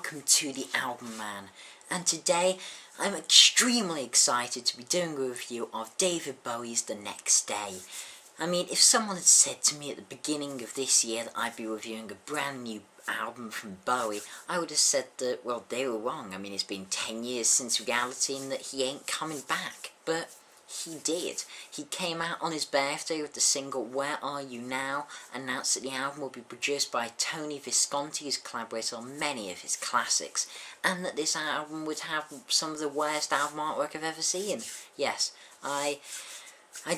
welcome to the Album Man, and today I'm extremely excited to be doing a review of David Bowie's The Next Day. I mean, if someone had said to me at the beginning of this year that I'd be reviewing a brand new album from Bowie, I would have said that, well, they were wrong. I mean, it's been 10 years since Reality and that he ain't coming back, but he did. He came out on his birthday with the single Where Are You Now, announced that the album will be produced by Tony Visconti, who's collaborated on many of his classics, and that this album would have some of the worst album artwork I've ever seen. Yes, I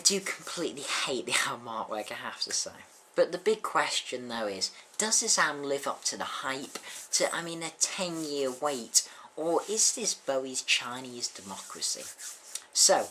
do completely hate the album artwork, I have to say. But the big question though is, does this album live up to the hype, a 10-year wait, or is this Bowie's Chinese democracy? So,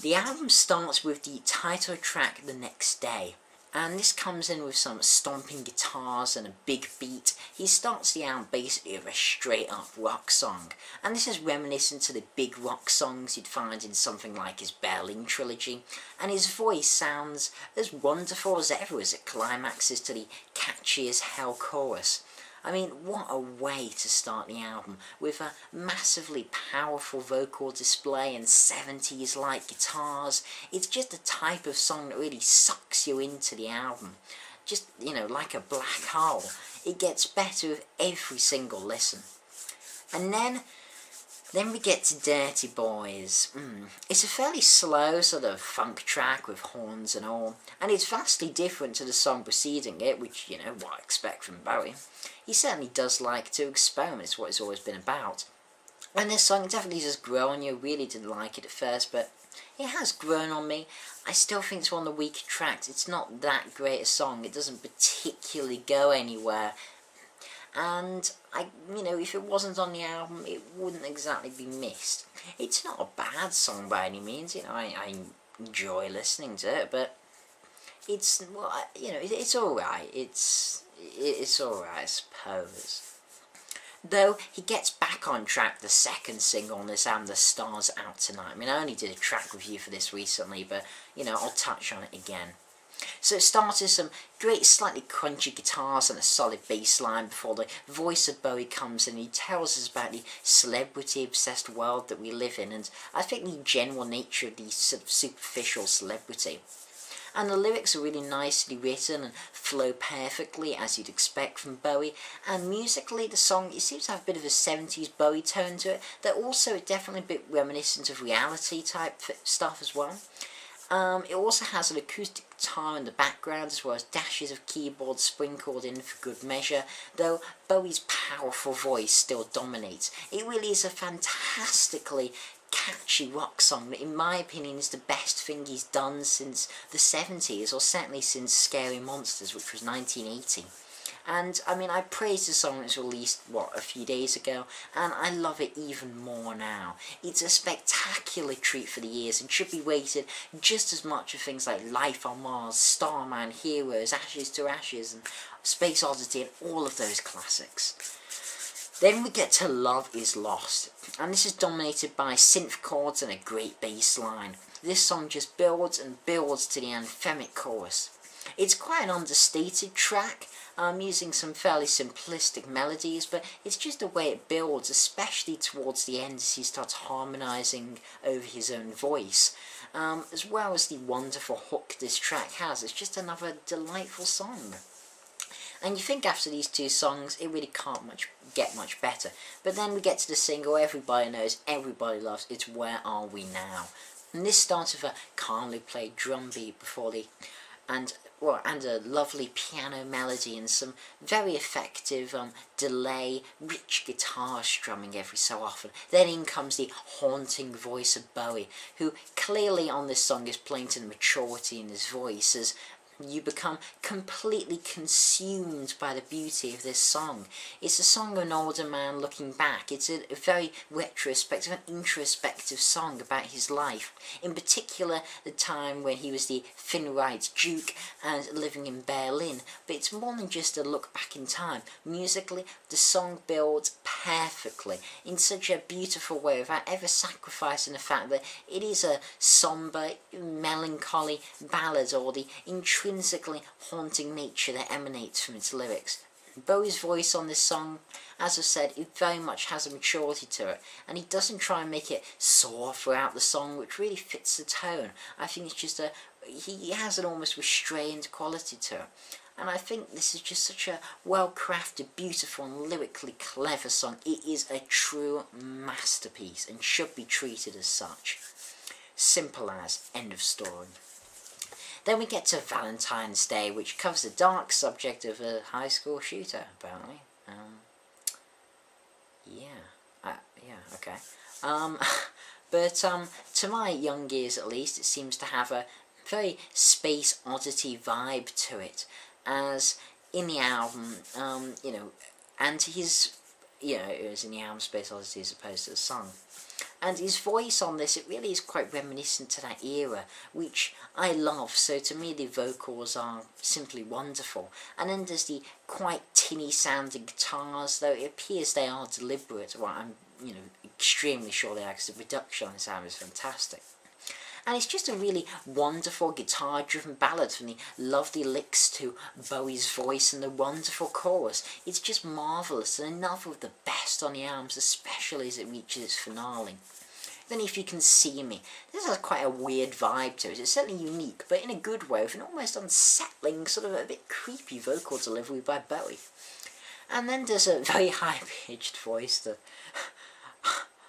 the album starts with the title track The Next Day, and this comes in with some stomping guitars and a big beat. He starts the album basically with a straight up rock song, and this is reminiscent to the big rock songs you'd find in something like his Berlin trilogy, and his voice sounds as wonderful as ever as it climaxes to the catchy as hell chorus. I mean, what a way to start the album, with a massively powerful vocal display and 70s-like guitars. It's just the type of song that really sucks you into the album. Just, like a black hole. It gets better with every single listen. And then we get to Dirty Boys. It's a fairly slow sort of funk track with horns and all, and it's vastly different to the song preceding it, which, what I expect from Bowie. He certainly does like to experiment, it's what it's always been about. And this song definitely does grow on you. Really didn't like it at first, but it has grown on me. I still think it's one of the weaker tracks. It's not that great a song, it doesn't particularly go anywhere. And, if it wasn't on the album, it wouldn't exactly be missed. It's not a bad song by any means, I enjoy listening to it, but it's, it's alright, it's alright, I suppose. Though, he gets back on track, the second single on this album, The Stars Out Tonight. I only did a track review for this recently, but, I'll touch on it again. So it starts with some great slightly crunchy guitars and a solid bass line before the voice of Bowie comes in and he tells us about the celebrity-obsessed world that we live in, and I think the general nature of the sort of superficial celebrity. And the lyrics are really nicely written and flow perfectly, as you'd expect from Bowie, and musically the song, it seems to have a bit of a 70s Bowie tone to it, that also is definitely a bit reminiscent of Reality type stuff as well. It also has an acoustic guitar in the background, as well as dashes of keyboard sprinkled in for good measure, though Bowie's powerful voice still dominates. It really is a fantastically catchy rock song that, in my opinion, is the best thing he's done since the 70s, or certainly since Scary Monsters, which was 1980. And, I praised the song that was released, a few days ago, and I love it even more now. It's a spectacular treat for the ears and should be weighted just as much of things like Life on Mars, Starman, Heroes, Ashes to Ashes, and Space Oddity, and all of those classics. Then we get to Love Is Lost, and this is dominated by synth chords and a great bass line. This song just builds and builds to the anthemic chorus. It's quite an understated track, using some fairly simplistic melodies, but it's just the way it builds, especially towards the end as he starts harmonising over his own voice, as well as the wonderful hook this track has. It's just another delightful song. And you think after these two songs, it really can't get much better. But then we get to the single everybody knows, everybody loves, it's Where Are We Now? And this starts with a calmly played drum beat before and a lovely piano melody and some very effective delay, rich guitar strumming every so often. Then in comes the haunting voice of Bowie, who clearly on this song is playing to the maturity in his voice, as you become completely consumed by the beauty of this song. It's a song of an older man looking back. It's a very retrospective and introspective song about his life. In particular, the time when he was the thin right Duke and living in Berlin. But it's more than just a look back in time. Musically, the song builds perfectly in such a beautiful way without ever sacrificing the fact that it is a somber, melancholy ballad, or the intrinsically haunting nature that emanates from its lyrics. Bowie's voice on this song, as I said, it very much has a maturity to it, and he doesn't try and make it soar throughout the song, which really fits the tone. I think it's just he has an almost restrained quality to it. And I think this is just such a well-crafted, beautiful and lyrically clever song. It is a true masterpiece and should be treated as such. Simple as, end of story. Then we get to Valentine's Day, which covers the dark subject of a high school shooter, apparently. Okay. But to my young ears at least, it seems to have a very space oddity vibe to it. As in the album, and his, it was in the album Space Odyssey as opposed to the song. And his voice on this, it really is quite reminiscent to that era, which I love. So to me, the vocals are simply wonderful. And then there's the quite tinny sounding guitars, though it appears they are deliberate. Well, I'm, extremely sure they are, because the production on this album is fantastic. And it's just a really wonderful guitar-driven ballad, from the lovely licks to Bowie's voice and the wonderful chorus. It's just marvellous, and another of the best on the albums, especially as it reaches its finale. Then If You Can See Me, this has quite a weird vibe to it. It's certainly unique, but in a good way, with an almost unsettling, sort of a bit creepy vocal delivery by Bowie. And then there's a very high-pitched voice that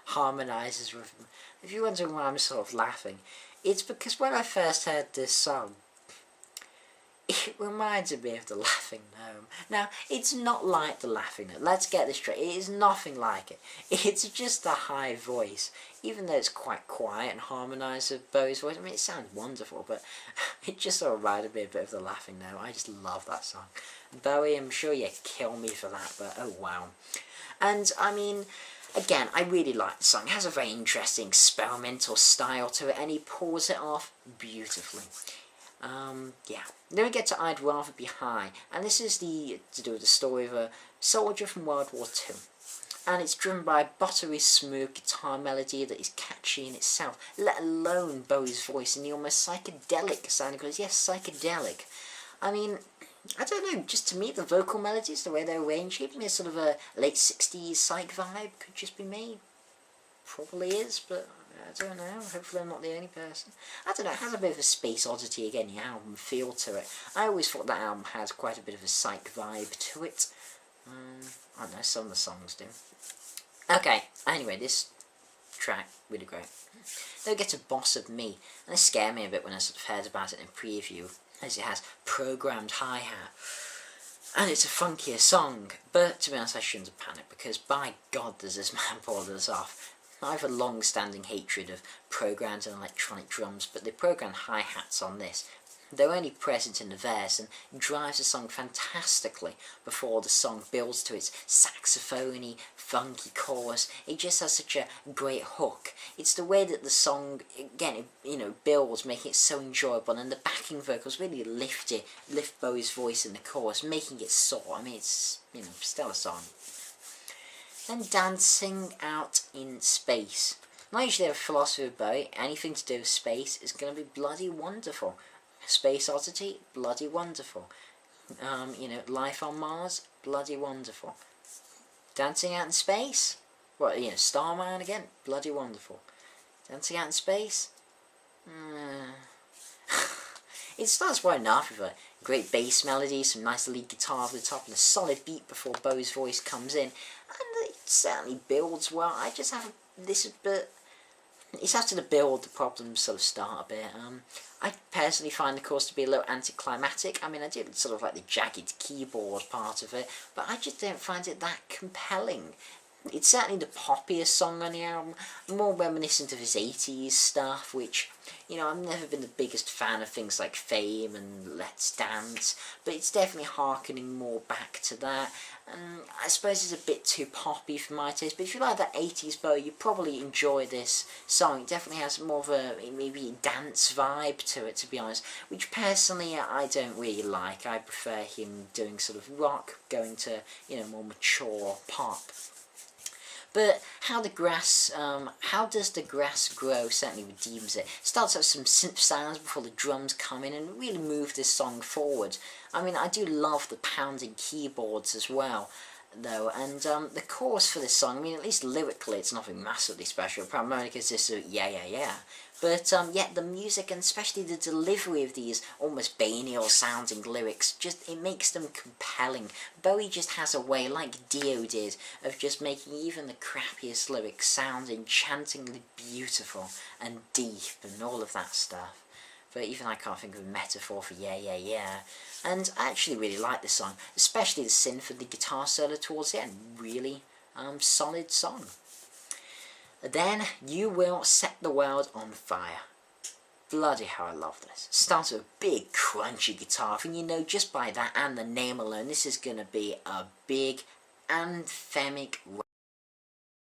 harmonises with him. If you're wondering why I'm sort of laughing, it's because when I first heard this song, it reminded me of the Laughing Gnome. Now, it's not like the Laughing Gnome. Let's get this straight. It is nothing like it. It's just a high voice, even though it's quite quiet and harmonised with Bowie's voice. I mean, it sounds wonderful, but it just sort of reminded me a bit of the Laughing Gnome. I just love that song. Bowie, I'm sure you'd kill me for that, but oh wow. And, I mean, again, I really like the song. It has a very interesting experimental style to it, and he pulls it off beautifully. Yeah. Then we get to I'd Rather Be High, and this is to do with the story of a soldier from World War II. And it's driven by a buttery smooth guitar melody that is catchy in itself, let alone Bowie's voice and the almost psychedelic sounding, because yes, psychedelic. I mean, I don't know, just to me the vocal melodies, the way they're arranged, give me a sort of a late 60s psych vibe. Could just be me. Probably is, but I don't know. Hopefully I'm not the only person. I don't know, it has a bit of a space oddity, again, the album feel to it. I always thought that album has quite a bit of a psych vibe to it. I don't know, some of the songs do. Okay, anyway, this track, really great. Then we get to Boss of Me, and it scared me a bit when I sort of heard about it in preview, as it has programmed hi-hat. And it's a funkier song, but to be honest I shouldn't have panicked, because by God does this man pull this off. I have a long-standing hatred of programmed and electronic drums, but the programmed hi-hats on this, they're only present in the verse and drives the song fantastically before the song builds to its saxophony, funky chorus. It just has such a great hook. It's the way that the song, again, builds, making it so enjoyable, and the backing vocals really lift Bowie's voice in the chorus, making it soar. I mean, it's, stellar song. Then Dancing Out in Space. Not usually a philosophy of Bowie. Anything to do with space is going to be bloody wonderful. Space Oddity, bloody wonderful. Life on Mars, bloody wonderful. Dancing Out in Space, what, Starman again, bloody wonderful. Dancing Out in Space, it starts well enough with a great bass melody, some nice lead guitar over the top, and a solid beat before Bowie's voice comes in, and it certainly builds well. I just have this bit. It's after the build the problems sort of start a bit. I personally find the chorus to be a little anticlimactic. I mean, I did sort of like the jagged keyboard part of it, but I just don't find it that compelling. It's certainly the poppiest song on the album, more reminiscent of his 80s stuff, which, I've never been the biggest fan of things like Fame and Let's Dance, but it's definitely harkening more back to that. I suppose it's a bit too poppy for my taste, but if you like that 80s Bowie, you probably enjoy this song. It definitely has more of a, maybe dance vibe to it, to be honest, which personally I don't really like. I prefer him doing sort of rock, going to, more mature pop. But how does the grass grow certainly redeems it. Starts out some synth sounds before the drums come in and really move this song forward. I mean, I do love the pounding keyboards as well, though, and the chorus for this song, I mean, at least lyrically it's nothing massively special, primarily because it's a yeah yeah yeah, but yet the music and especially the delivery of these almost banal sounding lyrics, just it makes them compelling. Bowie just has a way, like Dio did, of just making even the crappiest lyrics sound enchantingly beautiful and deep and all of that stuff. But even I can't think of a metaphor for yeah yeah yeah. And I actually really like this song, especially the synth and the guitar solo towards the end. Really solid song. Then You Will Set the World on Fire. Bloody how I love this. Starts with a big crunchy guitar thing, you know, just by that and the name alone, this is going to be a big anthemic rock.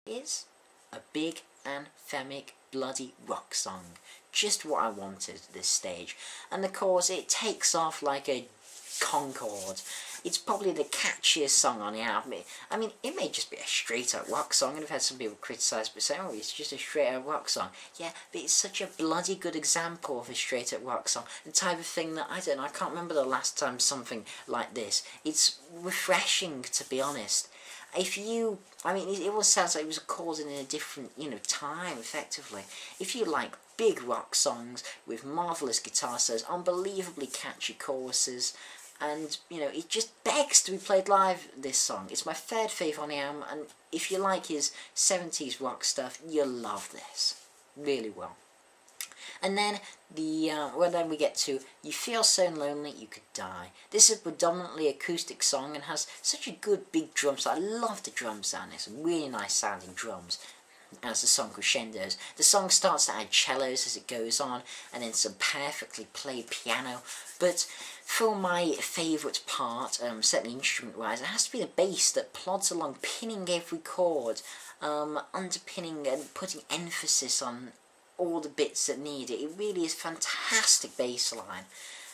It is a big anthemic bloody rock song. Just what I wanted at this stage. And of course it takes off like a Concorde. It's probably the catchiest song on the album. I mean, it may just be a straight up rock song, and I've had some people criticise but say, oh, it's just a straight up rock song. Yeah, but it's such a bloody good example of a straight up rock song. The type of thing that, I don't know, I can't remember the last time something like this. It's refreshing, to be honest. If you, I mean, it almost sounds like it was recorded in a different, you know, time, effectively. If you like big rock songs with marvellous guitar solos, unbelievably catchy choruses, and, you know, it just begs to be played live, this song. It's my third favourite on the album, and if you like his 70s rock stuff, you'll love this. Really well. And then then we get to You Feel So Lonely You Could Die. This is a predominantly acoustic song and has such a good big drum sound. I love the drum sound. There's some really nice sounding drums as the song crescendos. The song starts to add cellos as it goes on, and then some perfectly played piano. But for my favourite part, certainly instrument-wise, it has to be the bass that plods along, pinning every chord, underpinning and putting emphasis on all the bits that need it. It really is fantastic bass line.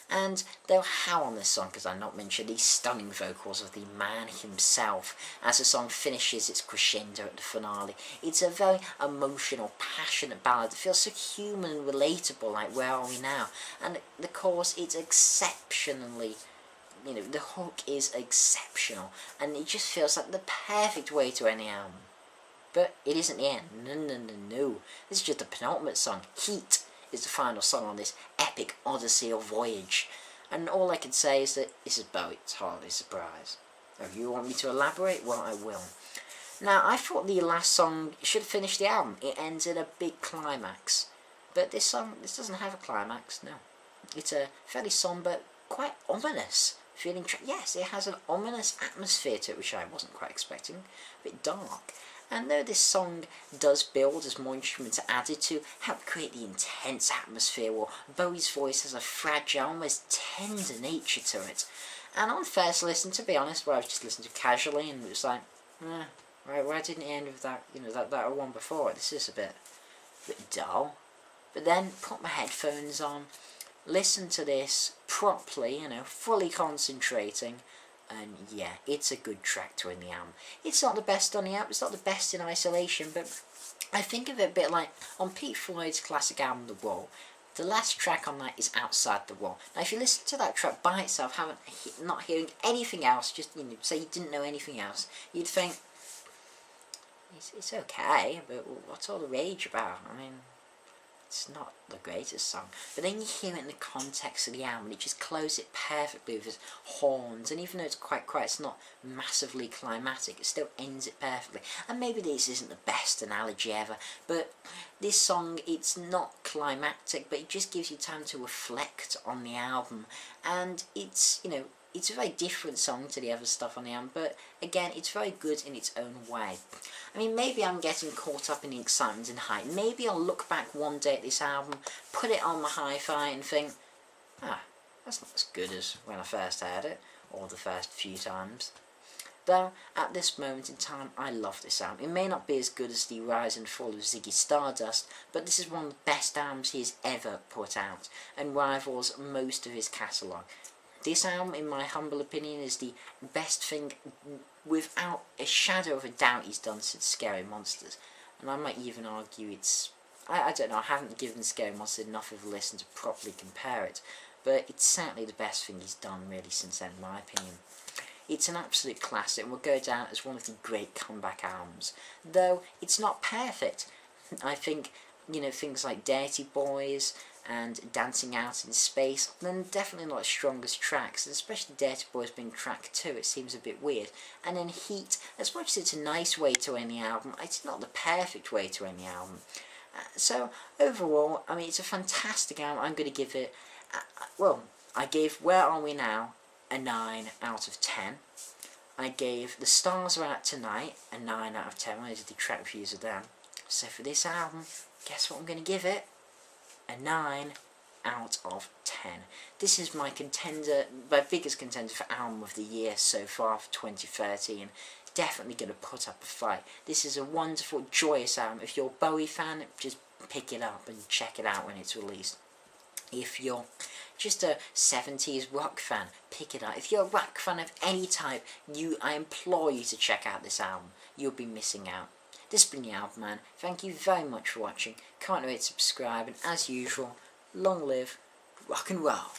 And they'll howl on this song, because I've not mentioned these stunning vocals of the man himself as the song finishes its crescendo at the finale. It's a very emotional, passionate ballad that feels so human and relatable, like Where Are We Now? And the chorus, it's exceptionally, you know, the hook is exceptional, and it just feels like the perfect way to end the album. But it isn't the end. No, no, no, no. This is just the penultimate song. Heat is the final song on this epic odyssey or voyage. And all I can say is that this is Bowie. It's hardly a surprise. If you want me to elaborate, well, I will. Now, I thought the last song should finish the album. It ends in a big climax. But this song, this doesn't have a climax, no. It's a fairly somber, quite ominous feeling track. Yes, it has an ominous atmosphere to it, which I wasn't quite expecting. A bit dark. And though this song does build as more instruments are added to, help create the intense atmosphere, or Bowie's voice has a fragile, almost tender nature to it. And on first listen, to be honest, where I was just listening to casually, and it was like, why didn't it end with that, you know, that one before? This is a bit dull. But then, put my headphones on, listen to this properly, you know, fully concentrating, and yeah, it's a good track to end the album. It's not the best on the album, it's not the best in isolation, but I think of it a bit like on Pete Floyd's classic album, The Wall. The last track on that is Outside the Wall. Now if you listen to that track by itself, not hearing anything else, just, you know, say you didn't know anything else, you'd think, it's okay, but what's all the rage about? I mean, it's not the greatest song. But then you hear it in the context of the album, it just closes it perfectly with its horns, and even though it's quite quiet, it's not massively climatic, it still ends it perfectly. And maybe this isn't the best analogy ever, but this song, it's not climactic, but it just gives you time to reflect on the album, and it's, you know, it's a very different song to the other stuff on the album, but again, it's very good in its own way. I mean, maybe I'm getting caught up in the excitement and hype. Maybe I'll look back one day at this album, put it on my hi-fi and think, that's not as good as when I first heard it, or the first few times. Though, at this moment in time, I love this album. It may not be as good as the rise and fall of Ziggy Stardust, but this is one of the best albums he has ever put out, and rivals most of his catalogue. This album, in my humble opinion, is the best thing without a shadow of a doubt he's done since Scary Monsters. And I might even argue it's... I don't know, I haven't given Scary Monsters enough of a listen to properly compare it, but it's certainly the best thing he's done really since then, in my opinion. It's an absolute classic and will go down as one of the great comeback albums, though it's not perfect. I think, you know, things like Dirty Boys and Dancing Out in Space, then definitely not the strongest tracks, especially Dirty Boys being track 2, it seems a bit weird. And then Heat, as much as it's a nice way to end the album, it's not the perfect way to end the album. So, overall, I mean, it's a fantastic album. I'm going to give it, well, I gave Where Are We Now a 9 out of 10. I gave The Stars Are Out Tonight a 9 out of 10 when I did the track reviews of them. So for this album, guess what I'm going to give it? A 9 out of 10. This is my contender, my biggest contender for album of the year so far for 2013. Definitely going to put up a fight. This is a wonderful, joyous album. If you're a Bowie fan, just pick it up and check it out when it's released. If you're just a 70s rock fan, pick it up. If you're a rock fan of any type, I implore you to check out this album. You'll be missing out. This has been the Album Man. Thank you very much for watching. Can't wait to subscribe, and as usual, long live rock and roll.